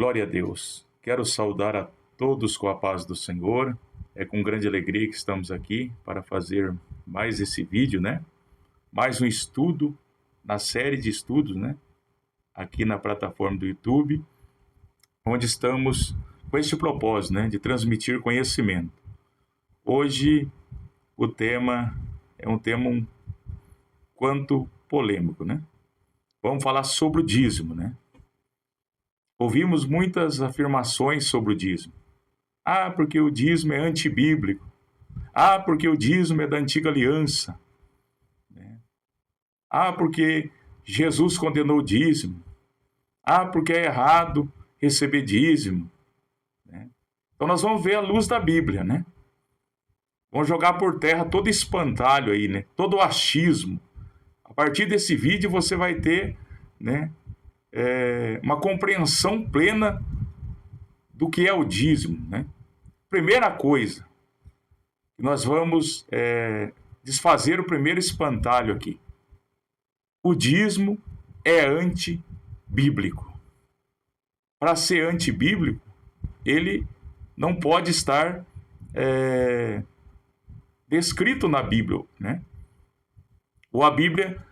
Glória a Deus. Quero saudar a todos com a paz do Senhor. É com grande alegria que estamos aqui para fazer mais esse vídeo, né? Mais um estudo na série de estudos, né? Aqui na plataforma do YouTube, onde estamos com este propósito, né? De transmitir conhecimento. Hoje o tema é um tema um quanto polêmico, né? Vamos falar sobre o dízimo, né? Ouvimos muitas afirmações sobre o dízimo. Ah, porque o dízimo é antibíblico. Ah, porque o dízimo é da antiga aliança. Ah, porque Jesus condenou o dízimo. Ah, porque é errado receber dízimo. Então nós vamos ver a luz da Bíblia, né? Vamos jogar por terra todo espantalho aí, né? Todo o achismo. A partir desse vídeo você vai ter, né, uma compreensão plena do que é o dízimo, né? Primeira coisa, nós vamos desfazer o primeiro espantalho aqui. O dízimo é antibíblico. Para ser antibíblico, ele não pode estar descrito na Bíblia, né? Ou a Bíblia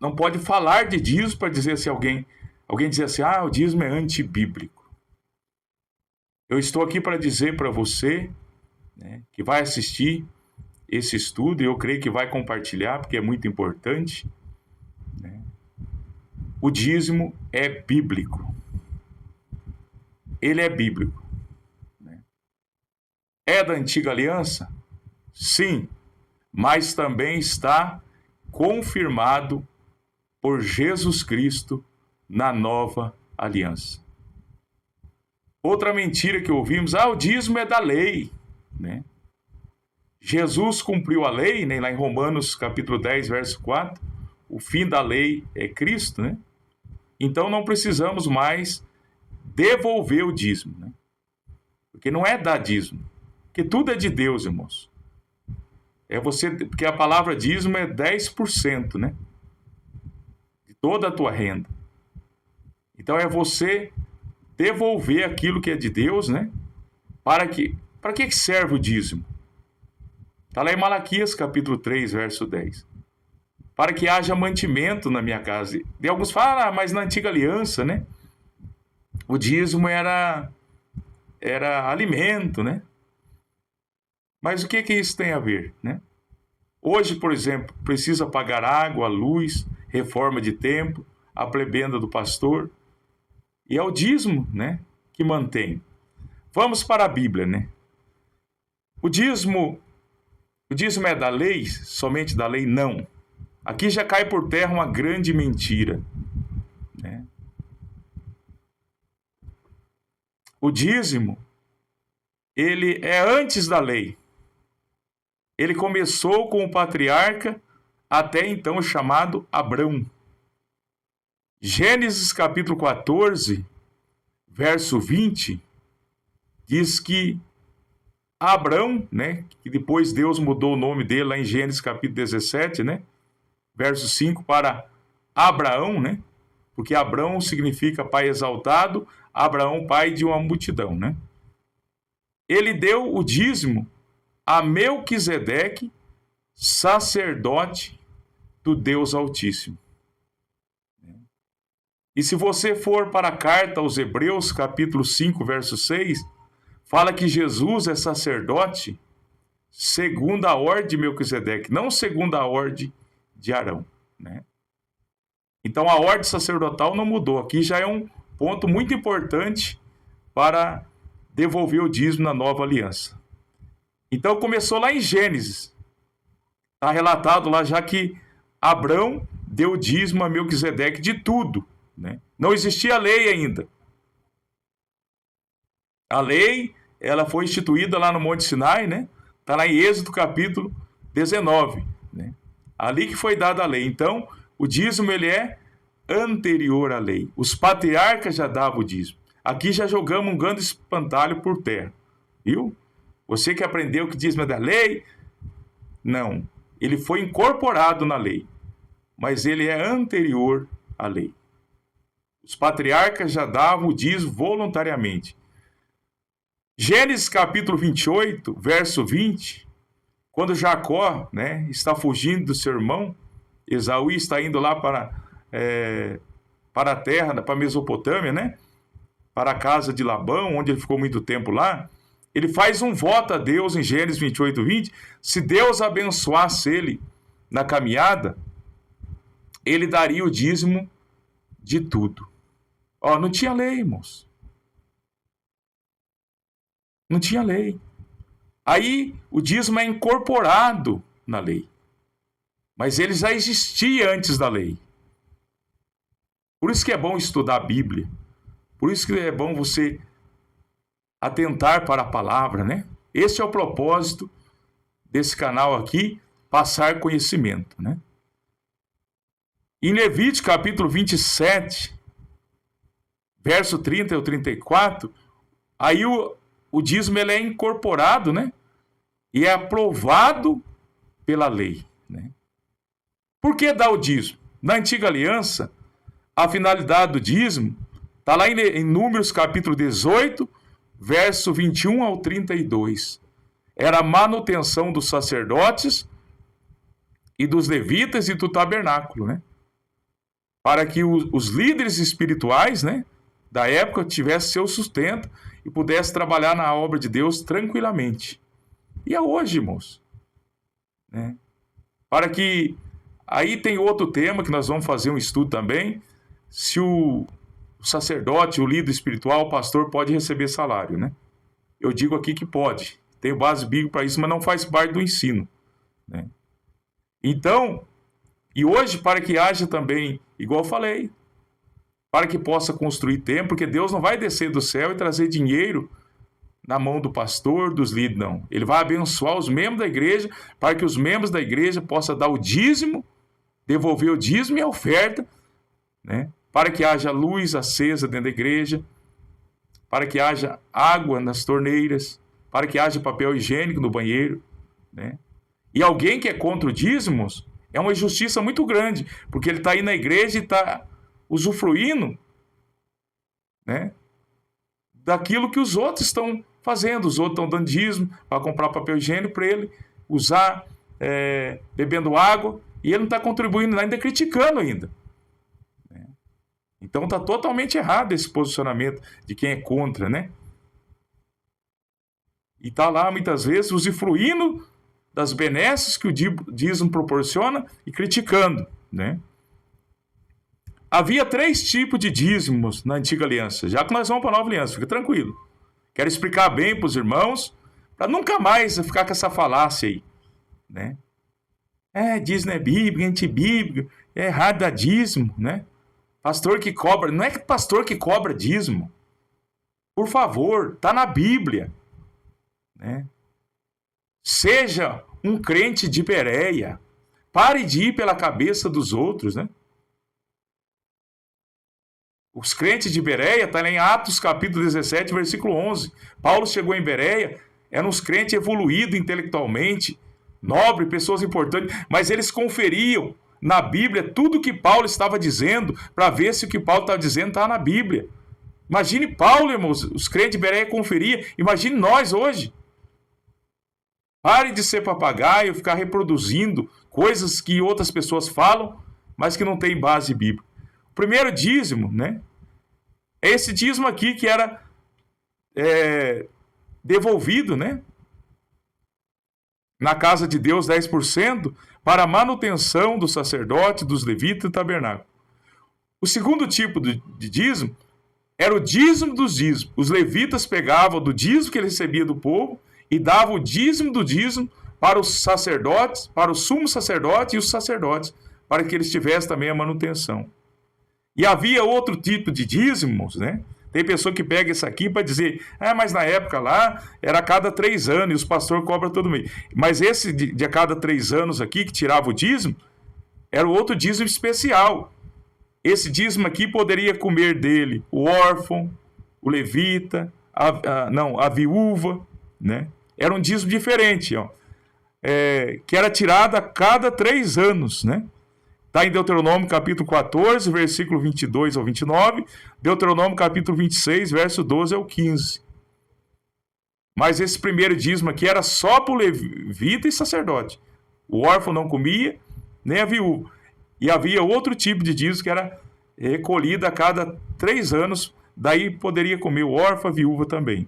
não pode falar de dízimo para dizer se alguém dizer assim, ah, o dízimo é antibíblico. Eu estou aqui para dizer para você, né, que vai assistir esse estudo, e eu creio que vai compartilhar, porque é muito importante, né? O dízimo é bíblico. Ele é bíblico, né? É da antiga aliança? Sim, mas também está confirmado por Jesus Cristo na nova aliança. Outra mentira que ouvimos, o dízimo é da lei, né? Jesus cumpriu a lei, né? Lá em Romanos capítulo 10, verso 4, o fim da lei é Cristo, né? Então não precisamos mais devolver o dízimo, né? Porque não é dar dízimo, porque tudo é de Deus, irmãos. Porque a palavra dízimo é 10%, né? De toda a tua renda. Então é você devolver aquilo que é de Deus, né? Para que serve o dízimo? Está lá em Malaquias capítulo 3, verso 10. Para que haja mantimento na minha casa. E alguns falam, mas na antiga aliança, né? O dízimo era alimento, né? Mas o que isso tem a ver, né? Hoje, por exemplo, precisa pagar água, luz, reforma de templo, a prebenda do pastor. E é o dízimo, né, que mantém. Vamos para a Bíblia, né? O dízimo é da lei? Somente da lei? Não. Aqui já cai por terra uma grande mentira, né? O dízimo, ele é antes da lei. Ele começou com o patriarca, até então chamado Abrão. Gênesis capítulo 14, verso 20, diz que Abrão, né, que depois Deus mudou o nome dele lá em Gênesis capítulo 17, né, verso 5 para Abraão, né, porque Abrão significa pai exaltado, Abraão pai de uma multidão, né. Ele deu o dízimo a Melquisedeque, sacerdote do Deus Altíssimo. E se você for para a carta aos Hebreus, capítulo 5, verso 6, fala que Jesus é sacerdote segundo a ordem de Melquisedeque, não segundo a ordem de Arão, né? Então a ordem sacerdotal não mudou. Aqui já é um ponto muito importante para devolver o dízimo na nova aliança. Então começou lá em Gênesis. Está relatado lá já que Abrão deu dízimo a Melquisedeque de tudo, né? Não existia lei ainda. A lei, ela foi instituída lá no Monte Sinai, né? Está lá em Êxodo capítulo 19, né? Ali que foi dada a lei. Então, o dízimo ele é anterior à lei. Os patriarcas já davam o dízimo. Aqui já jogamos um grande espantalho por terra. Viu? Você que aprendeu que dízimo é da lei? Não. Ele foi incorporado na lei. Mas ele é anterior à lei. Os patriarcas já davam o dízimo voluntariamente. Gênesis capítulo 28, verso 20, quando Jacó, né, está fugindo do seu irmão, Esaú está indo lá para a terra, para a Mesopotâmia, né, para a casa de Labão, onde ele ficou muito tempo lá. Ele faz um voto a Deus em Gênesis 28, 20. Se Deus abençoasse ele na caminhada, ele daria o dízimo de tudo. Ó, não tinha lei, irmãos. Não tinha lei. Aí o dízimo é incorporado na lei. Mas ele já existia antes da lei. Por isso que é bom estudar a Bíblia. Por isso que é bom você atentar para a palavra, né? Esse é o propósito desse canal aqui, passar conhecimento, né? Em Levítico capítulo 27, verso 30 ao 34, aí o dízimo ele é incorporado, né? E é aprovado pela lei, né? Por que dar o dízimo? Na antiga aliança, a finalidade do dízimo está lá em Números capítulo 18, verso 21 ao 32. Era a manutenção dos sacerdotes e dos levitas e do tabernáculo, né? Para que os líderes espirituais, né, da época tivessem seu sustento e pudessem trabalhar na obra de Deus tranquilamente. E é hoje, irmãos, né? Para que... Aí tem outro tema que nós vamos fazer um estudo também, se o sacerdote, o líder espiritual, o pastor pode receber salário, né? Eu digo aqui que pode. Tenho base bíblica para isso, mas não faz parte do ensino, né? Então, e hoje, para que haja também, igual eu falei, para que possa construir templo, porque Deus não vai descer do céu e trazer dinheiro na mão do pastor, dos líderes, não. Ele vai abençoar os membros da igreja, para que os membros da igreja possam dar o dízimo, devolver o dízimo e a oferta, né? Para que haja luz acesa dentro da igreja, para que haja água nas torneiras, para que haja papel higiênico no banheiro, né? E alguém que é contra o dízimos é uma injustiça muito grande, porque ele está aí na igreja e está usufruindo, né, daquilo que os outros estão fazendo. Os outros estão dando dízimo para comprar papel higiênico para ele usar, bebendo água, e ele não está contribuindo, ainda criticando ainda. Então está totalmente errado esse posicionamento de quem é contra, né? E está lá muitas vezes usufruindo das benesses que o dízimo proporciona e criticando, né? Havia 3 tipos de dízimos na antiga aliança, já que nós vamos para a nova aliança, fica tranquilo. Quero explicar bem para os irmãos, para nunca mais ficar com essa falácia aí, né? Dízimo é bíblico, antibíblico, é errado dar dízimo, né? Pastor que cobra, não é que pastor que cobra dízimo. Por favor, está na Bíblia, né? Seja um crente de Bereia. Pare de ir pela cabeça dos outros, né? Os crentes de Bereia, está em Atos capítulo 17, versículo 11. Paulo chegou em Bereia, eram uns crentes evoluídos intelectualmente, nobres, pessoas importantes, mas eles conferiam na Bíblia tudo que Paulo estava dizendo, para ver se o que Paulo estava dizendo está na Bíblia. Imagine Paulo, irmãos, os crentes de Bereia conferiam. Imagine nós hoje. Pare de ser papagaio, ficar reproduzindo coisas que outras pessoas falam, mas que não tem base bíblica. O primeiro dízimo, né? É esse dízimo aqui que era devolvido, né? Na casa de Deus, 10%, para a manutenção do sacerdote, dos levitas e do tabernáculo. O segundo tipo de dízimo era o dízimo dos dízimos. Os levitas pegavam do dízimo que ele recebia do povo e davam o dízimo do dízimo para os sacerdotes, para o sumo sacerdote e os sacerdotes, para que eles tivessem também a manutenção. E havia outro tipo de dízimos, né? Tem pessoa que pega isso aqui para dizer, mas na época lá era a cada 3 anos e os pastores cobram todo mês. Mas esse de a cada 3 anos aqui, que tirava o dízimo, era o outro dízimo especial. Esse dízimo aqui poderia comer dele o órfão, o levita, a viúva, né? Era um dízimo diferente, ó. Que era tirado a cada 3 anos, né? Está em Deuteronômio capítulo 14, versículo 22 ao 29, Deuteronômio capítulo 26, verso 12 ao 15. Mas esse primeiro dízimo aqui era só para o levita e sacerdote. O órfão não comia, nem a viúva. E havia outro tipo de dízimo que era recolhido a cada 3 anos, daí poderia comer o órfão, a viúva também.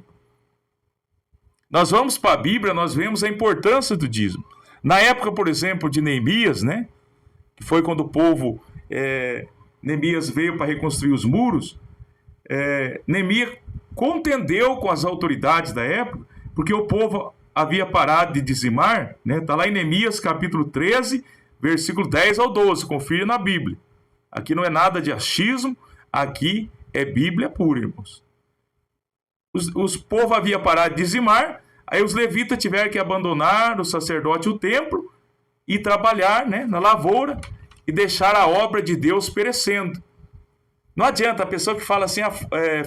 Nós vamos para a Bíblia, nós vemos a importância do dízimo. Na época, por exemplo, de Neemias, né, que foi quando o povo, Neemias veio para reconstruir os muros, Neemias contendeu com as autoridades da época, porque o povo havia parado de dizimar, né? Está lá em Neemias capítulo 13, versículo 10 ao 12, confira na Bíblia. Aqui não é nada de achismo, aqui é Bíblia pura, irmãos. Os povos haviam parado de dizimar, aí os levitas tiveram que abandonar o sacerdote o templo e trabalhar, né, na lavoura e deixar a obra de Deus perecendo. Não adianta a pessoa que fala assim,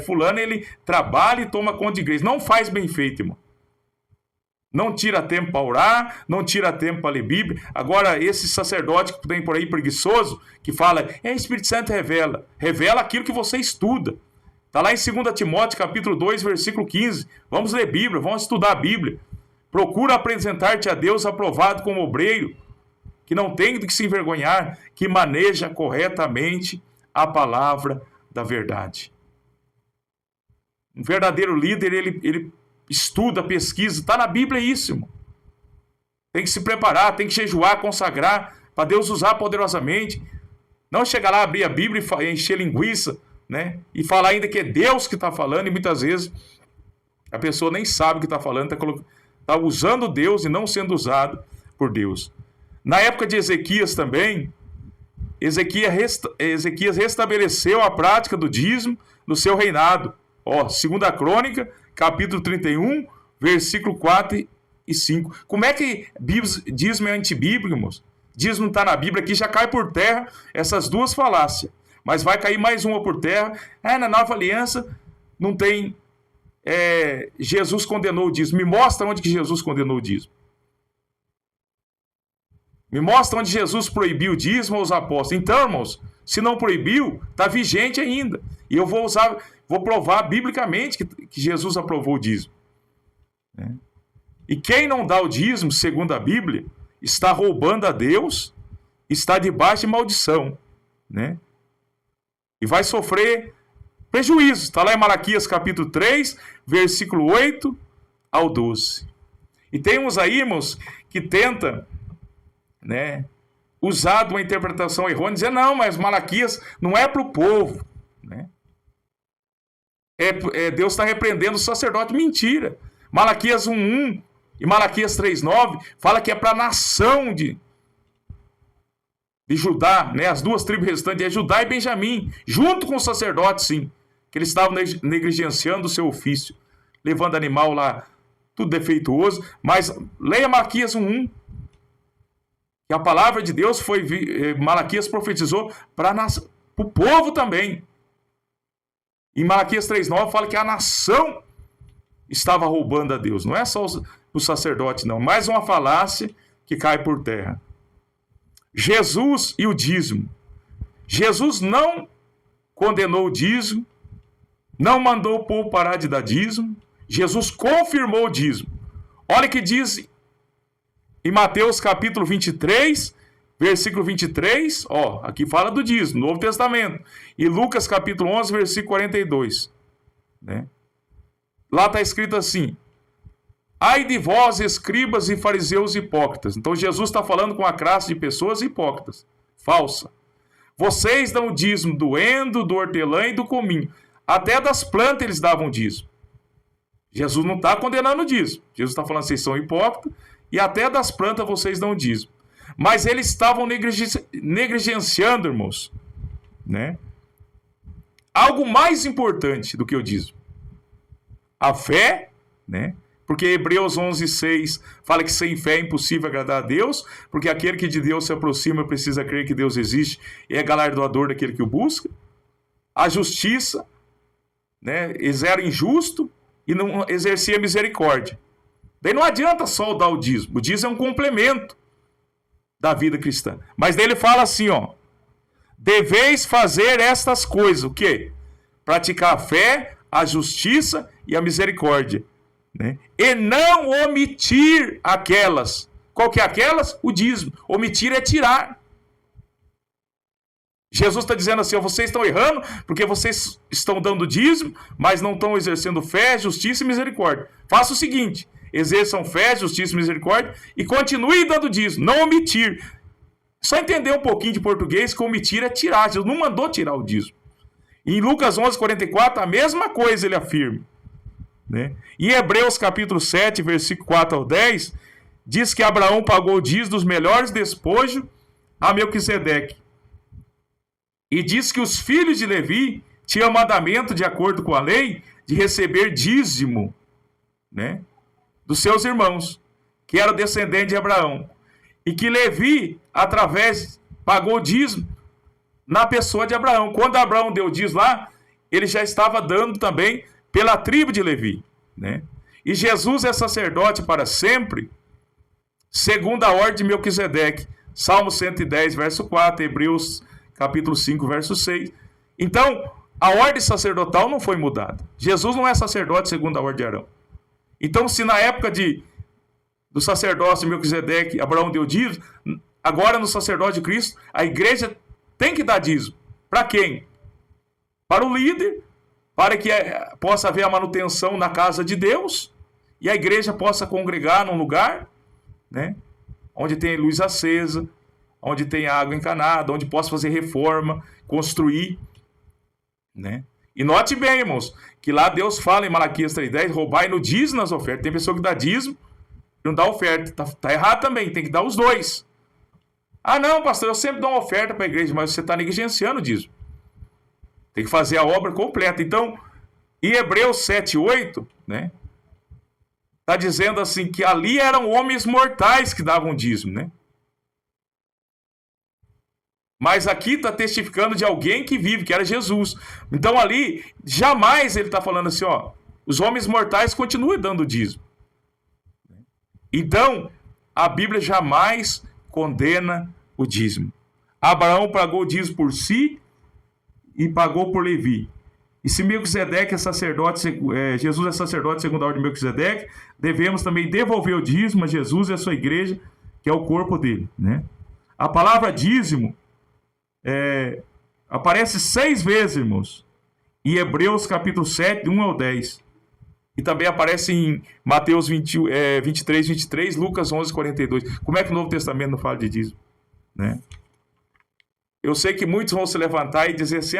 fulano ele trabalha e toma conta de igreja. Não faz bem feito, irmão. Não tira tempo para orar, não tira tempo para ler Bíblia. Agora, esse sacerdote que tem por aí preguiçoso, que fala, Espírito Santo revela. Revela aquilo que você estuda. Está lá em 2 Timóteo, capítulo 2, versículo 15. Vamos ler Bíblia, vamos estudar a Bíblia. Procura apresentar-te a Deus aprovado como obreiro, que não tem do que se envergonhar, que maneja corretamente a palavra da verdade. Um verdadeiro líder, ele estuda, pesquisa, está na Bíblia isso, irmão. Tem que se preparar, tem que jejuar, consagrar, para Deus usar poderosamente. Não chegar lá, abrir a Bíblia e encher linguiça, né? E falar ainda que é Deus que está falando, e muitas vezes a pessoa nem sabe o que está falando, está usando Deus e não sendo usado por Deus. Na época de Ezequias também, Ezequias restabeleceu a prática do dízimo no seu reinado. 2 Crônica, capítulo 31, versículo 4 e 5. Como é que dízimo é antibíblico, irmãos? Dízimo não está na Bíblia, aqui já cai por terra essas duas falácias. Mas vai cair mais uma por terra. Na nova aliança não tem... Jesus condenou o dízimo. Me mostra onde que Jesus condenou o dízimo. Me mostra onde Jesus proibiu o dízimo aos apóstolos. Então, irmãos, se não proibiu, está vigente ainda. E eu vou provar biblicamente que Jesus aprovou o dízimo. E quem não dá o dízimo, segundo a Bíblia, está roubando a Deus, está debaixo de maldição, né? E vai sofrer prejuízo. Está lá em Malaquias capítulo 3, versículo 8 ao 12. E tem uns aí, irmãos, que tentam, né, usar uma interpretação errônea, dizer, não, mas Malaquias não é para o povo, né? Deus está repreendendo o sacerdote. Mentira. Malaquias 1:1 e Malaquias 3:9 fala que é para a nação de Judá, né? As duas tribos restantes é Judá e Benjamim, junto com os sacerdotes, sim, que eles estavam negligenciando o seu ofício, levando animal lá, tudo defeituoso. Mas leia Malaquias 1:1, que a palavra de Deus Malaquias profetizou para o povo também. Em Malaquias 3:9 fala que a nação estava roubando a Deus. Não é só o sacerdote, não. Mais uma falácia que cai por terra. Jesus e o dízimo. Jesus não condenou o dízimo, não mandou o povo parar de dar dízimo. Jesus confirmou o dízimo. Olha o que diz em Mateus capítulo 23, versículo 23, aqui fala do dízimo, Novo Testamento. E Lucas capítulo 11, versículo 42. Né? Lá está escrito assim, ai de vós, escribas e fariseus hipócritas. Então Jesus está falando com a classe de pessoas hipócritas, falsa. Vocês dão o dízimo do endo, do hortelã e do cominho. Até das plantas eles davam dízimo. Jesus não está condenando o dízimo. Jesus está falando, vocês são hipócritas, e até das plantas vocês dão dízimo. Mas eles estavam negligenciando, irmãos, né? Algo mais importante do que o dízimo. A fé, né? Porque Hebreus 11:6 fala que sem fé é impossível agradar a Deus, porque aquele que de Deus se aproxima precisa crer que Deus existe e é galardoador daquele que o busca. A justiça, né? Eles eram injustos e não exercia misericórdia. Daí não adianta só dar o dízimo. O dízimo é um complemento da vida cristã. Mas daí ele fala assim, deveis fazer estas coisas. O quê? Praticar a fé, a justiça e a misericórdia, né? E não omitir aquelas. Qual que é aquelas? O dízimo. Omitir é tirar. Jesus está dizendo assim, ó, vocês estão errando porque vocês estão dando dízimo, mas não estão exercendo fé, justiça e misericórdia. Faça o seguinte, exerçam fé, justiça e misericórdia e continue dando dízimo, não omitir. Só entender um pouquinho de português que omitir é tirar. Jesus não mandou tirar o dízimo. Em Lucas 11:44, a mesma coisa ele afirma, né? Em Hebreus capítulo 7, versículo 4 ao 10, diz que Abraão pagou o dízimo dos melhores despojos a Melquisedeque. E diz que os filhos de Levi tinham mandamento, de acordo com a lei, de receber dízimo, né, dos seus irmãos, que eram descendentes de Abraão. E que Levi, pagou dízimo na pessoa de Abraão. Quando Abraão deu dízimo lá, ele já estava dando também pela tribo de Levi, né? E Jesus é sacerdote para sempre, segundo a ordem de Melquisedeque. Salmo 110, verso 4, Hebreus capítulo 5, verso 6. Então, a ordem sacerdotal não foi mudada. Jesus não é sacerdote segundo a ordem de Arão. Então, se na época do sacerdócio de Melquisedeque, Abraão deu dízimo, agora no sacerdócio de Cristo, a igreja tem que dar dízimo. Para quem? Para o líder, para que possa haver a manutenção na casa de Deus e a igreja possa congregar num lugar, né, onde tem luz acesa, onde tem água encanada, onde possa fazer reforma, construir, né? E note bem, irmãos, que lá Deus fala em Malaquias 3:10, roubai no dízimo nas ofertas. Tem pessoa que dá dízimo e não dá oferta. Tá errado também, tem que dar os dois. Ah, não, pastor, eu sempre dou uma oferta para a igreja, mas você está negligenciando o dízimo. Tem que fazer a obra completa. Então, em Hebreus 7:8, né, está dizendo assim, que ali eram homens mortais que davam dízimo, né? Mas aqui está testificando de alguém que vive, que era Jesus. Então ali, jamais ele está falando assim, ó, os homens mortais continuam dando dízimo. Então, a Bíblia jamais condena o dízimo. Abraão pagou o dízimo por si e pagou por Levi. E se Melquisedeque é sacerdote, Jesus é sacerdote segundo a ordem de Melquisedeque, devemos também devolver o dízimo a Jesus e a sua igreja, que é o corpo dele, né? A palavra dízimo aparece 6 vezes, irmãos, em Hebreus capítulo 7, 1 ao 10. E também aparece em Mateus 23, 23, Lucas 11, 42. Como é que o Novo Testamento não fala de dízimo, né? Eu sei que muitos vão se levantar e dizer assim,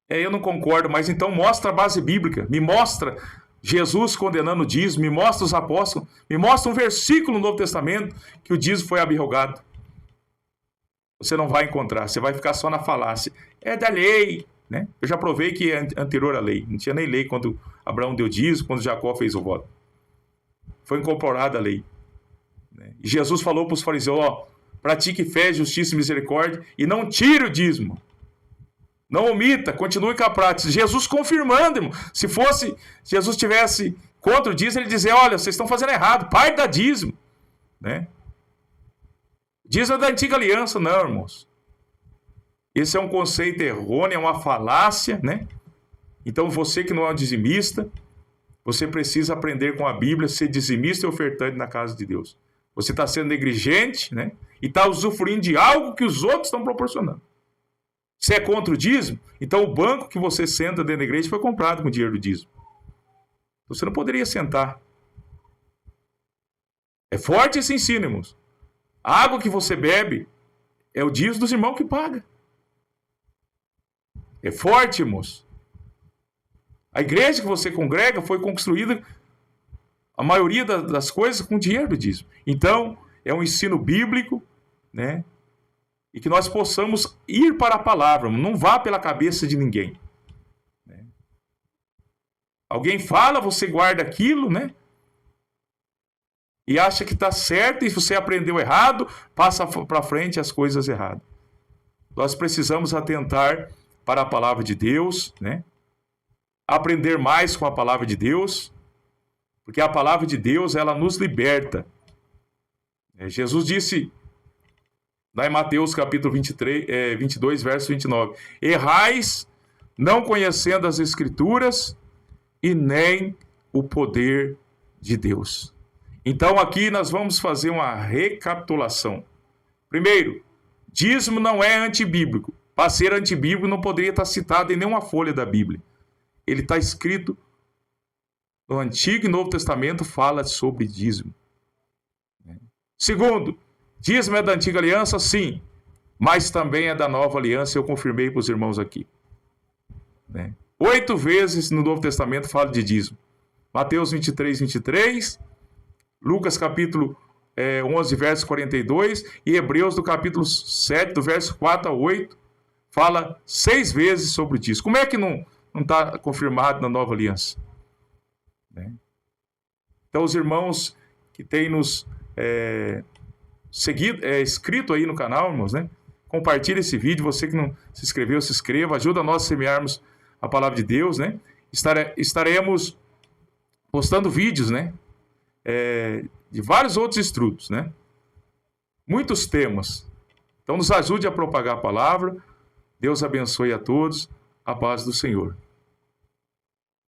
eu não concordo, mas então mostra a base bíblica, me mostra Jesus condenando o dízimo, me mostra os apóstolos, me mostra um versículo no Novo Testamento que o dízimo foi abrogado. Você não vai encontrar, você vai ficar só na falácia. É da lei, né? Eu já provei que é anterior à lei. Não tinha nem lei quando Abraão deu dízimo, quando Jacó fez o voto. Foi incorporada a lei, né? E Jesus falou para os fariseus, pratique fé, justiça e misericórdia e não tire o dízimo. Não omita, continue com a prática. Jesus confirmando, irmão. Se Jesus tivesse contra o dízimo, ele dizia, olha, vocês estão fazendo errado, parte da dízimo, né? Dízimo da antiga aliança, não, irmãos. Esse é um conceito errôneo, é uma falácia, né? Então você que não é um dizimista, você precisa aprender com a Bíblia, ser dizimista e ofertante na casa de Deus. Você está sendo negligente, né? E está usufruindo de algo que os outros estão proporcionando. Se é contra o dízimo, então o banco que você senta dentro da igreja foi comprado com o dinheiro do dízimo. Você não poderia sentar. É forte esse ensino, irmãos. A água que você bebe é o dízimo dos irmãos que paga. É forte, irmãos. A igreja que você congrega foi construída, a maioria das coisas, com dinheiro do dízimo. Então, é um ensino bíblico, né? E que nós possamos ir para a palavra, não vá pela cabeça de ninguém, né? Alguém fala, você guarda aquilo, né? E acha que está certo, e se você aprendeu errado, passa para frente as coisas erradas. Nós precisamos atentar para a palavra de Deus, né? Aprender mais com a palavra de Deus, porque a palavra de Deus, ela nos liberta. Jesus disse Lá em Mateus capítulo 22, verso 29. Errais, não conhecendo as Escrituras e nem o poder de Deus. Então aqui nós vamos fazer uma recapitulação. Primeiro, dízimo não é antibíblico. Para ser antibíblico não poderia estar citado em nenhuma folha da Bíblia. Ele está escrito no Antigo e Novo Testamento, fala sobre dízimo. Segundo, dízimo é da Antiga Aliança? Sim, mas também é da Nova Aliança, eu confirmei para os irmãos aqui. 8 vezes no Novo Testamento fala de dízimo. Mateus 23, 23, Lucas capítulo 11, verso 42, e Hebreus do capítulo 7, do verso 4 a 8, fala 6 vezes sobre o dízimo. Como é que não está confirmado na Nova Aliança? Então, os irmãos que têm nos seguido, inscrito aí no canal, irmãos, compartilhe esse vídeo. Você que não se inscreveu, se inscreva. Ajuda nós a semearmos a palavra de Deus, Estaremos postando vídeos, de vários outros estudos, muitos temas. Então, nos ajude a propagar a palavra. Deus abençoe a todos. A paz do Senhor.